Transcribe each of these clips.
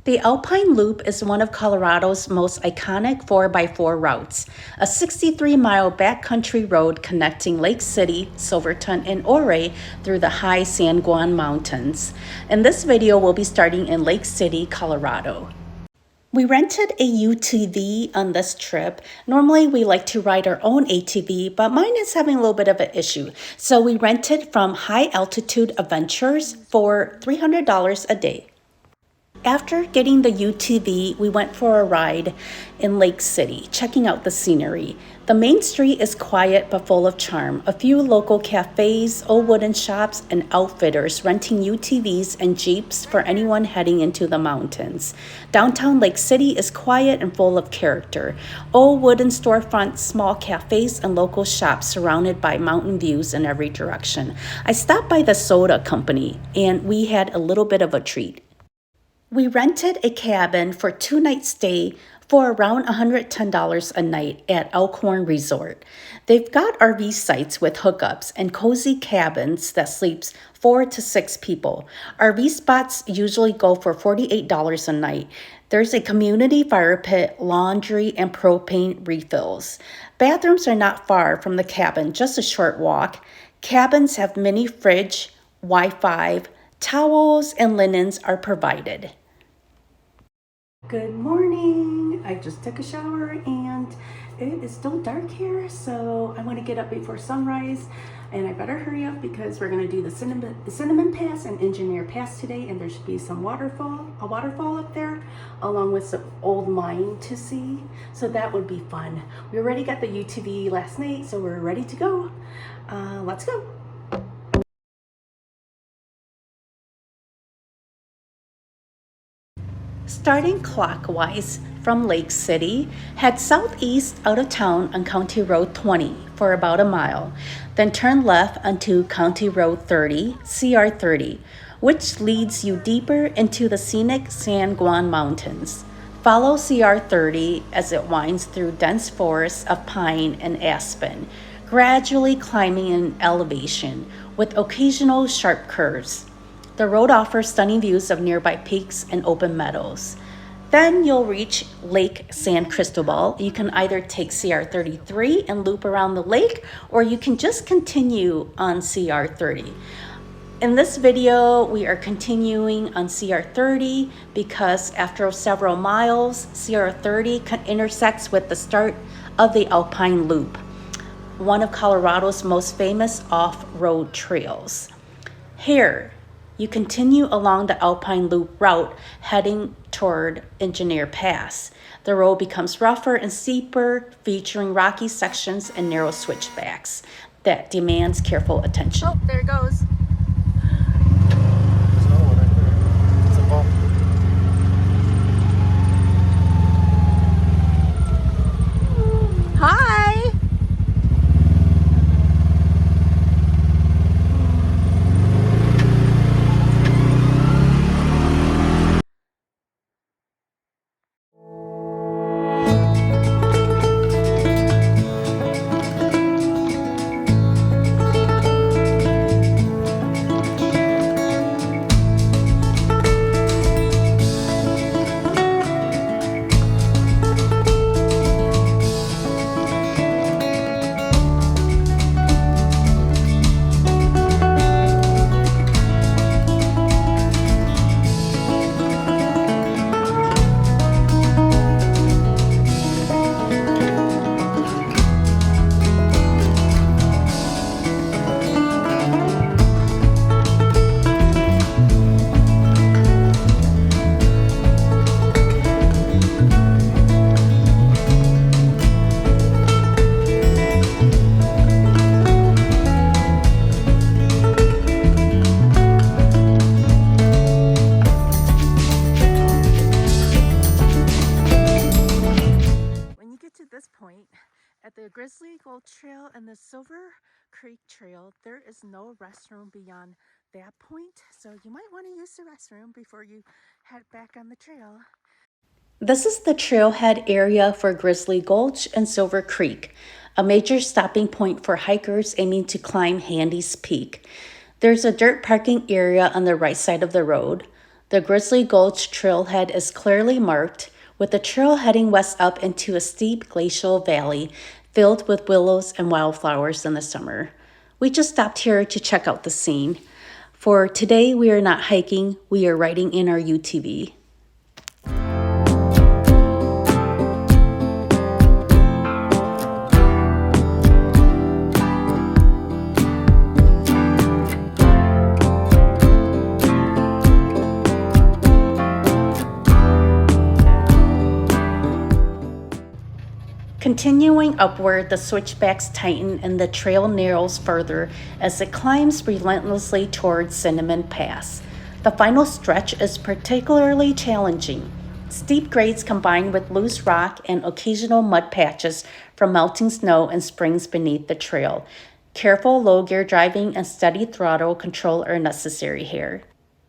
The Alpine Loop is one of Colorado's most iconic 4x4 routes, a 63-mile backcountry road connecting Lake City, Silverton, and Ouray through the high San Juan Mountains. In this video, we'll be starting in Lake City, Colorado. We rented a UTV on this trip. Normally, we like to ride our own ATV, but mine is having a little bit of an issue. So we rented from High Altitude Adventures for $300 a day. After getting the UTV, we went for a ride in Lake City, checking out the scenery. The main street is quiet but full of charm. A few local cafes, old wooden shops, and outfitters renting UTVs and Jeeps for anyone heading into the mountains. Downtown Lake City is quiet and full of character. Old wooden storefronts, small cafes, and local shops surrounded by mountain views in every direction. I stopped by the soda company, and we had a little bit of a treat. We rented a cabin for 2-night stay for around $110 a night at Elkhorn Resort. They've got RV sites with hookups and cozy cabins that sleeps 4 to 6 people. RV spots usually go for $48 a night. There's a community fire pit, laundry, and propane refills. Bathrooms are not far from the cabin, just a short walk. Cabins have mini fridge, Wi-Fi, towels, and linens are provided. Good morning. I just took a shower and it is still dark here, so I want to get up before sunrise, and I better hurry up because we're going to do the Cinnamon Pass and Engineer Pass today, and there should be a waterfall up there along with some old mine to see, so that would be fun. We already got the UTV last night, so we're ready to go. Let's go. Starting clockwise from Lake City, head southeast out of town on County Road 20 for about a mile, then turn left onto County Road 30, CR 30, which leads you deeper into the scenic San Juan Mountains. Follow CR 30 as it winds through dense forests of pine and aspen, gradually climbing in elevation with occasional sharp curves. The road offers stunning views of nearby peaks and open meadows. Then you'll reach Lake San Cristobal. You can either take CR 33 and loop around the lake, or you can just continue on CR 30. In this video, we are continuing on CR 30 because after several miles, CR 30 intersects with the start of the Alpine Loop, one of Colorado's most famous off-road trails. Here, you continue along the Alpine Loop route heading toward Engineer Pass. The road becomes rougher and steeper, featuring rocky sections and narrow switchbacks that demands careful attention. Oh, there it goes. Hi. At the Grizzly Gulch Trail and the Silver Creek Trail, there is no restroom beyond that point, so you might want to use the restroom before you head back on the trail. This is the trailhead area for Grizzly Gulch and Silver Creek, a major stopping point for hikers aiming to climb Handy's Peak. There's a dirt parking area on the right side of the road. The Grizzly Gulch trailhead is clearly marked, with the trail heading west up into a steep glacial valley filled with willows and wildflowers in the summer. We just stopped here to check out the scene. For today, we are not hiking, we are riding in our UTV. Continuing upward, the switchbacks tighten and the trail narrows further as it climbs relentlessly towards Cinnamon Pass. The final stretch is particularly challenging. Steep grades combined with loose rock and occasional mud patches from melting snow and springs beneath the trail. Careful low gear driving and steady throttle control are necessary here.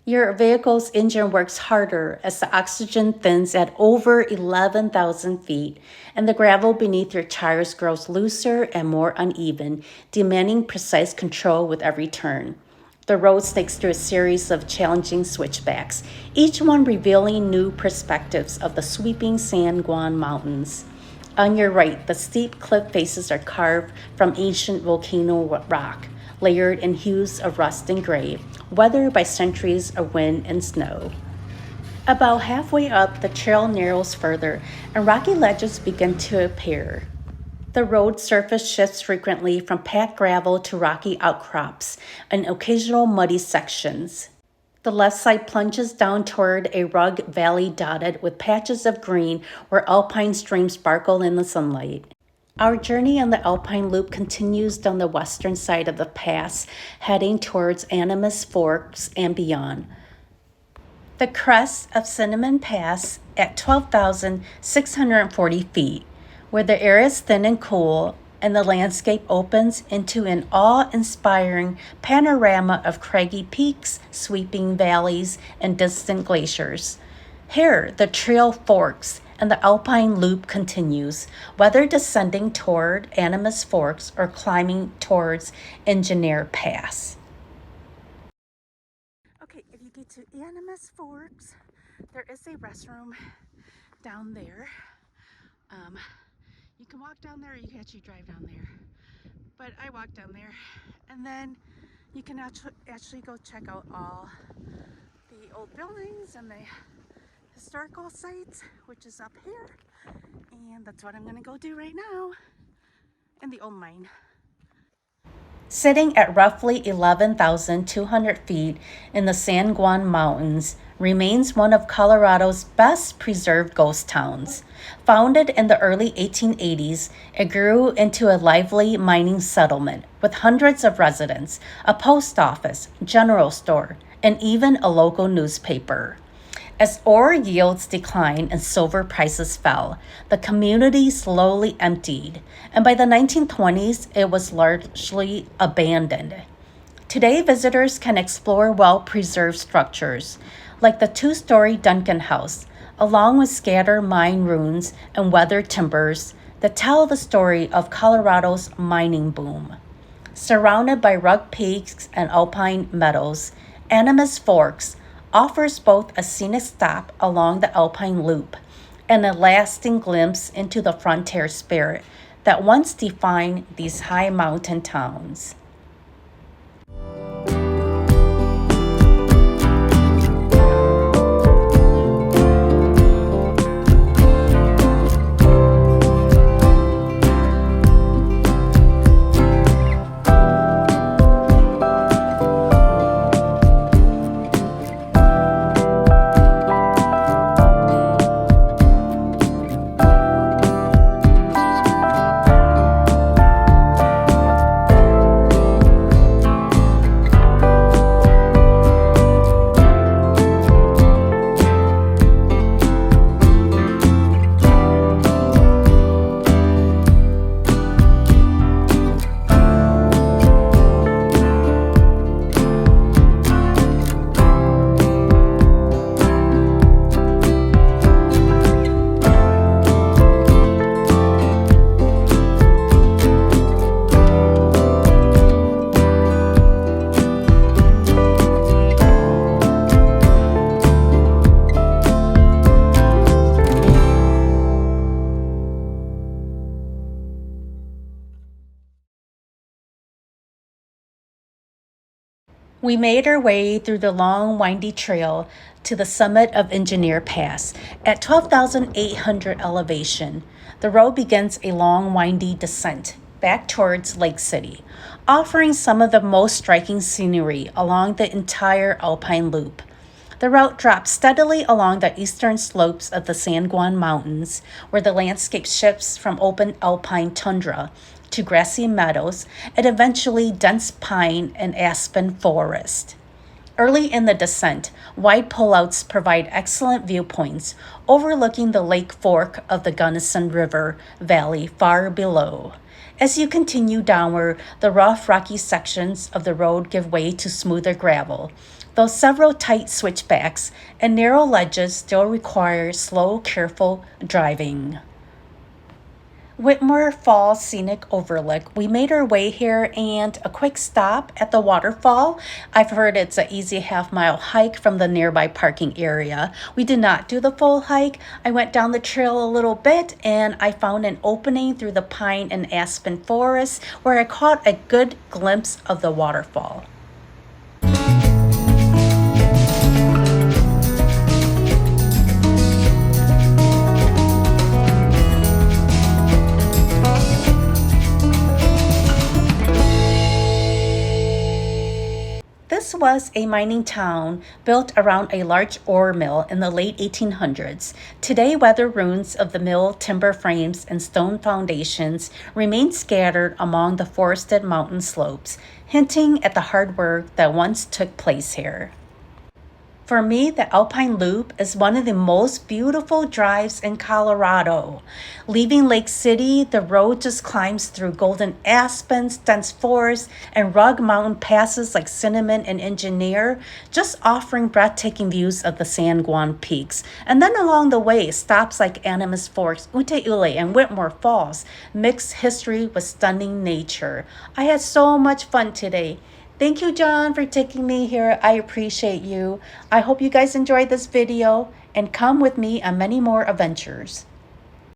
Your vehicle's engine works harder as the oxygen thins at over 11,000 feet, and the gravel beneath your tires grows looser and more uneven, demanding precise control with every turn. The road snakes through a series of challenging switchbacks, each one revealing new perspectives of the sweeping San Juan Mountains. On your right, the steep cliff faces are carved from ancient volcano rock, layered in hues of rust and gray, weathered by centuries of wind and snow. About halfway up, the trail narrows further, and rocky ledges begin to appear. The road surface shifts frequently from packed gravel to rocky outcrops and occasional muddy sections. The left side plunges down toward a rugged valley dotted with patches of green where alpine streams sparkle in the sunlight. Our journey on the Alpine Loop continues down the western side of the pass, heading towards Animas Forks and beyond. The crest of Cinnamon Pass at 12,640 feet, where the air is thin and cool and the landscape opens into an awe-inspiring panorama of craggy peaks, sweeping valleys, and distant glaciers. Here, the trail forks and the Alpine Loop continues, whether descending toward Animas Forks or climbing towards Engineer Pass. Okay, if you get to Animas Forks, there is a restroom down there. You can walk down there or you can actually drive down there. But I walked down there, and then you can actually go check out all the old buildings and the historical sites, which is up here, and that's what I'm gonna go do right now in the old mine. Sitting at roughly 11,200 feet in the San Juan Mountains remains one of Colorado's best preserved ghost towns. Founded in the early 1880s, it grew into a lively mining settlement with hundreds of residents, a post office, general store, and even a local newspaper. As ore yields declined and silver prices fell, the community slowly emptied, and by the 1920s, it was largely abandoned. Today, visitors can explore well-preserved structures, like the two-story Duncan House, along with scattered mine ruins and weathered timbers that tell the story of Colorado's mining boom. Surrounded by rugged peaks and alpine meadows, Animas Forks offers both a scenic stop along the Alpine Loop and a lasting glimpse into the frontier spirit that once defined these high mountain towns. We made our way through the long, windy trail to the summit of Engineer Pass at 12,800 elevation. The road begins a long, windy descent back towards Lake City, offering some of the most striking scenery along the entire Alpine Loop. The route drops steadily along the eastern slopes of the San Juan Mountains, where the landscape shifts from open alpine tundra to grassy meadows and eventually dense pine and aspen forest. Early in the descent, wide pullouts provide excellent viewpoints overlooking the lake fork of the Gunnison River Valley far below. As you continue downward, the rough, rocky sections of the road give way to smoother gravel, though several tight switchbacks and narrow ledges still require slow, careful driving. Whitmore Falls Scenic Overlook. We made our way here and a quick stop at the waterfall. I've heard it's an easy half-mile hike from the nearby parking area. We did not do the full hike. I went down the trail a little bit and I found an opening through the pine and aspen forest where I caught a good glimpse of the waterfall. This was a mining town built around a large ore mill in the late 1800s. Today, weathered ruins of the mill, timber frames, and stone foundations remain scattered among the forested mountain slopes, hinting at the hard work that once took place here. For me, the Alpine Loop is one of the most beautiful drives in Colorado. Leaving Lake City, the road just climbs through golden aspens, dense forests, and rugged mountain passes like Cinnamon and Engineer, just offering breathtaking views of the San Juan peaks. And then along the way, stops like Animas Forks, UTV, and Whitmore Falls mix history with stunning nature. I had so much fun today. Thank you, John, for taking me here. I appreciate you. I hope you guys enjoyed this video and come with me on many more adventures.